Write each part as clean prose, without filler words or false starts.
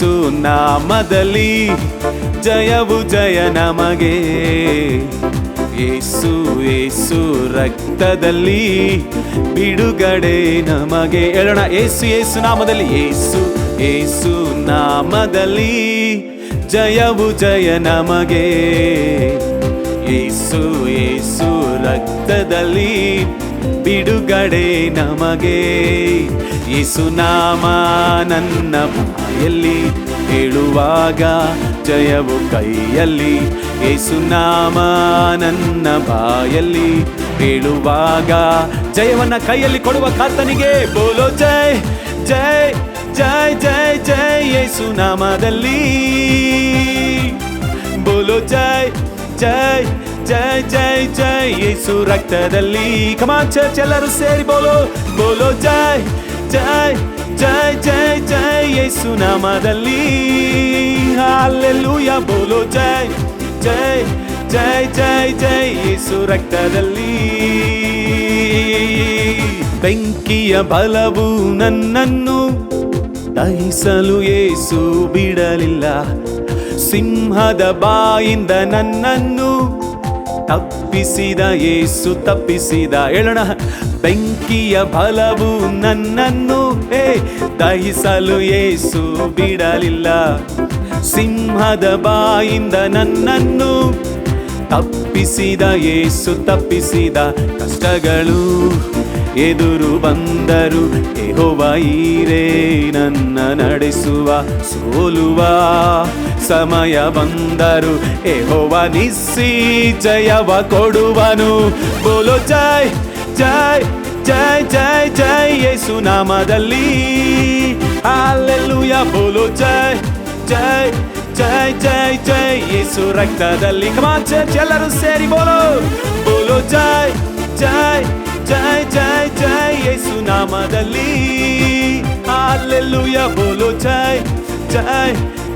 ಯೇಸು ನಾಮದಲ್ಲಿ ಜಯವು ಜಯ ನಮಗೆ. ಯೇಸು ಯೇಸು ರಕ್ತದಲ್ಲಿ ಬಿಡುಗಡೆ ನಮಗೆ. ಹೇಳೋಣ, ಯೇಸು ಯೇಸು ನಾಮದಲ್ಲಿ, ಯೇಸು ಯೇಸು ನಾಮದಲ್ಲಿ ಜಯವು ಜಯ ನಮಗೆ. ಯೇಸು ಯೇಸು ರಕ್ತದಲ್ಲಿ ಬಿಡುಗಡೆ ನಮಗೆ. ಯೇಸು ನಾಮ ನನ್ನ ಬಾಯಲ್ಲಿ ಹೇಳುವಾಗ ಜಯವು ಕೈಯಲ್ಲಿ. ಯೇಸು ನಾಮ ನನ್ನ ಬಾಯಲ್ಲಿ ಹೇಳುವಾಗ ಜಯವನ್ನ ಕೈಯಲ್ಲಿ ಕೊಡುವ ಕರ್ತನಿಗೆ ಬೋಲೋ ಜೈ ಜೈ ಜೈ ಜೈ ಜೈ. ಯೇಸು ನಾಮದಲ್ಲಿ ಬೋಲೋ ಜೈ ಜೈ ಜೈ ಜೈ ಜೈ. ಯೇಸು ರಕ್ತದಲ್ಲಿ. ಕಮಾನ್ ಚರ್ಚ್ ಎಲ್ಲರೂ ಸೇರಿ ಬೋಲೋ ಬೋಲೋ ಜೈ ಜೈ ಜೈ ಜೈ ಜೈ. ಯೇಸು ನಾಮದಲ್ಲಿ ಹಲ್ಲೆಲೂಯಾ. ಬೋಲೋ ಜೈ ಜೈ ಜೈ ಜೈ ಜೈ. ಯೇಸು ರಕ್ತದಲ್ಲಿ. ಬೆಂಕಿಯ ಬಲವು ನನ್ನನ್ನು ದಹಿಸಲು ಯೇಸು ಬಿಡಲಿಲ್ಲ. ಸಿಂಹದ ಬಾಯಿಂದ ನನ್ನನ್ನು ತಪ್ಪಿಸಿದ ಯೇಸು ತಪ್ಪಿಸಿದ. ಹೇಳೋಣ, ಬೆಂಕಿಯ ಬಲವು ನನ್ನನ್ನು ದಹಿಸಲು ಯೇಸು ಬಿಡಲಿಲ್ಲ. ಸಿಂಹದ ಬಾಯಿಂದ ನನ್ನನ್ನು ತಪ್ಪಿಸಿದ ಯೇಸು ತಪ್ಪಿಸಿದ. ಕಷ್ಟಗಳು ಎದುರು ಬಂದರು ಯೆಹೋವ ಈರೇ ನನ್ನ ನಡೆಸುವ. ಸೋಲುವ ಸಮಯ ಬಂದರು ಯೆಹೋವ ನಿಸ್ಸಿ ಜಯವ ಕೊಡುವನು. ಬೋಲೋ ಜೈ ಜೈ ಜೈ ಜೈ ಜೈ. ಯೇಸು ನಾಮದಲ್ಲಿ ಹಲ್ಲೆಲೂಯಾ. ಬೋಲೋ ಜೈ ಜೈ ಜೈ ಜೈ ಜೈ. ಯೇಸು ರಕ್ತದಲ್ಲಿ. ಕಮಾನ್ ಚರ್ಚ್ ಎಲ್ಲರೂ ಸೇರಿ ಬೋಲೋ ಬೋಲೋ ಜೈ ಜೈ ಜೈ ಜೈ ಜೈ. ಯೇಸು ನಾಮದಲ್ಲಿ ಹಲ್ಲೆಲೂಯಾ. ಬೋಲೋ ಜೈ ಜೈ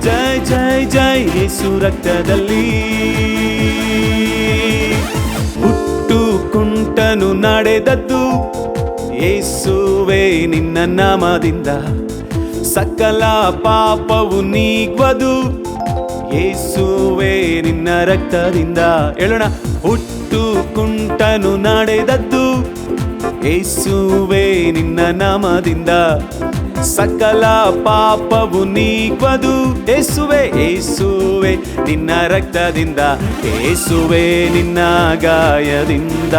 ಜೈ ಜೈ ಜೈ. ಯೇಸು ರಕ್ತದಲ್ಲಿ. ಹುಟ್ಟು ಕುಂಟನು ನಡೆದದ್ದು ಯೇಸುವೇ ನಿನ್ನ ನಾಮದಿಂದ. ಸಕಲ ಪಾಪವು ನೀಗುವುದು ಯೇಸುವೇ ನಿನ್ನ ರಕ್ತದಿಂದ. ಹೇಳೋಣ, ಹುಟ್ಟು ಕುಂಟನು ನಡೆದದ್ದು ಯೇಸುವೇ ನಿನ್ನ ನಾಮದಿಂದ. ಸಕಲ ಪಾಪವು ನೀಗುವುದು ಯೇಸುವೇ ಯೇಸುವೇ ನಿನ್ನ ರಕ್ತದಿಂದ. ಯೇಸುವೇ ನಿನ್ನ ಗಾಯದಿಂದ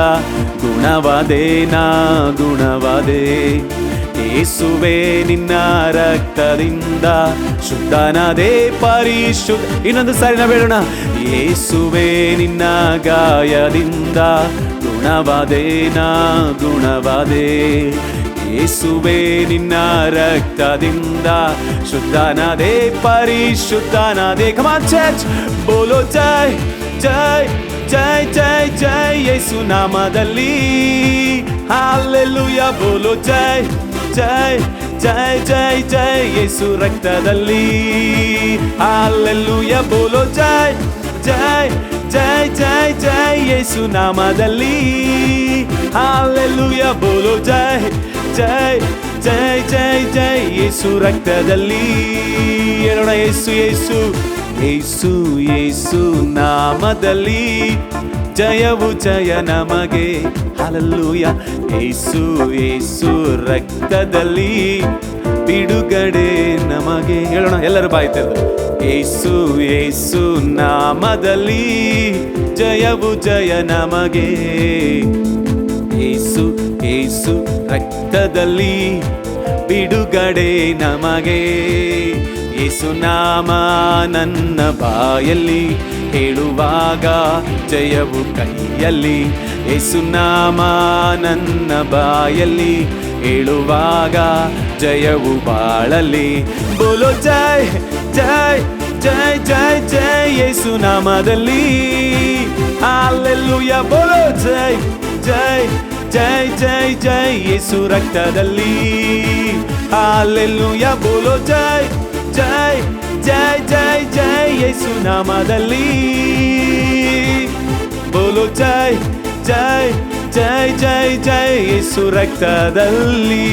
ಗುಣವಾದೆ ನಾ ಗುಣವಾದೆ. ಯೇಸುವೇ ನಿನ್ನ ರಕ್ತದಿಂದ ಶುದ್ಧನಾದೆ ಪರಿಶುದ್ಧ. ಇನ್ನೊಂದು ಸಾರಿ ನಾವು ಹೇಳೋಣ, ಯೇಸುವೇ ನಿನ್ನ ಗಾಯದಿಂದ ಗುಣವಾದೆ ನಾ ಗುಣವಾದೆ. ಯೇಸುವೇ ನಿನ್ನ ರಕ್ತದಿಂದ ಶುದ್ಧನಾದೆ ಪರಿಶುದ್ಧನಾದೆ. ಕಮಾನ್ ಚರ್ಚ್ ಬೋಲೋ ಜೈ ಜೈ ಜೈ ಜೈ ಜೈ. ಯೇಸು ನಾಮದಲ್ಲಿ ಹಲ್ಲೆಲೂಯಾ. ಬೋಲೋ ಜೈ ಜೈ ಜೈ ಜೈ ಜೈ. ಯೇಸು ರಕ್ತದಲ್ಲಿ ಹಲ್ಲೆಲೂಯಾ. ಬೋಲೋ ಜೈ ಜೈ ಜೈ ಜೈ ಜೈ. ಯೇಸು ನಾಮದಲ್ಲಿ ಹಲ್ಲೆಲೂಯಾ. ಬೋಲೋ ಜೈ ಜೈ ಜೈ ಜೈ ಜೈ. ಯೇಸು ರಕ್ತದಲ್ಲಿ. ಹೇಳೋಣ, ಯೇಸು ಯೇಸು ಯೇಸು ಯೇಸು ನಾಮದಲ್ಲಿ ಜಯವು ಜಯ ನಮಗೆ. ಹಲ್ಲೆಲೂಯಾ. ಯೇಸು ಯೇಸು ರಕ್ತದಲ್ಲಿ ಬಿಡುಗಡೆ ನಮಗೆ. ಹೇಳೋಣ ಎಲ್ಲರೂ ಬಾಯಿ ತೆರೆದು, ಯೇಸು ಯೇಸು ನಾಮದಲ್ಲಿ ಜಯವು ಜಯ ನಮಗೆ. ಯೇಸು ಯೇಸು ರಕ್ತದಲ್ಲಿ ಬಿಡುಗಡೆ ನಮಗೆ. ಯೇಸು ನಾಮ ನನ್ನ ಬಾಯಲ್ಲಿ ಹೇಳುವಾಗ ಜಯವು ಕೈಯಲ್ಲಿ. ಯೇಸು ನಾಮ ನನ್ನ ಬಾಯಲ್ಲಿ ಹೇಳುವಾಗ ಜಯವು ಬಾಳಲಿ. ಬೋಲೋ ಜೈ ಜೈ ಜೈ ಜೈ ಜೈ. ಯೇಸು ನಾಮದಲ್ಲಿ ಹಲ್ಲೆಲೂಯಾ. ಬೋಲೋ ಜೈ ಜೈ ಜೈ ಜೈ ಜೈ. ಯೇಸು ರಕ್ತದಲ್ಲಿ ಹಲ್ಲೆಲೂಯಾ. ಬೋಲೋ ಜೈ ಜೈ ಜೈ ಜೈ ಜೈ. ಯೇಸು ನಾಮದಲ್ಲಿ ಬೋಲೋ ಜೈ ಜೈ ಜೈ ಜೈ ಜೈ. ಯೇಸು ರಕ್ತದಲ್ಲಿ.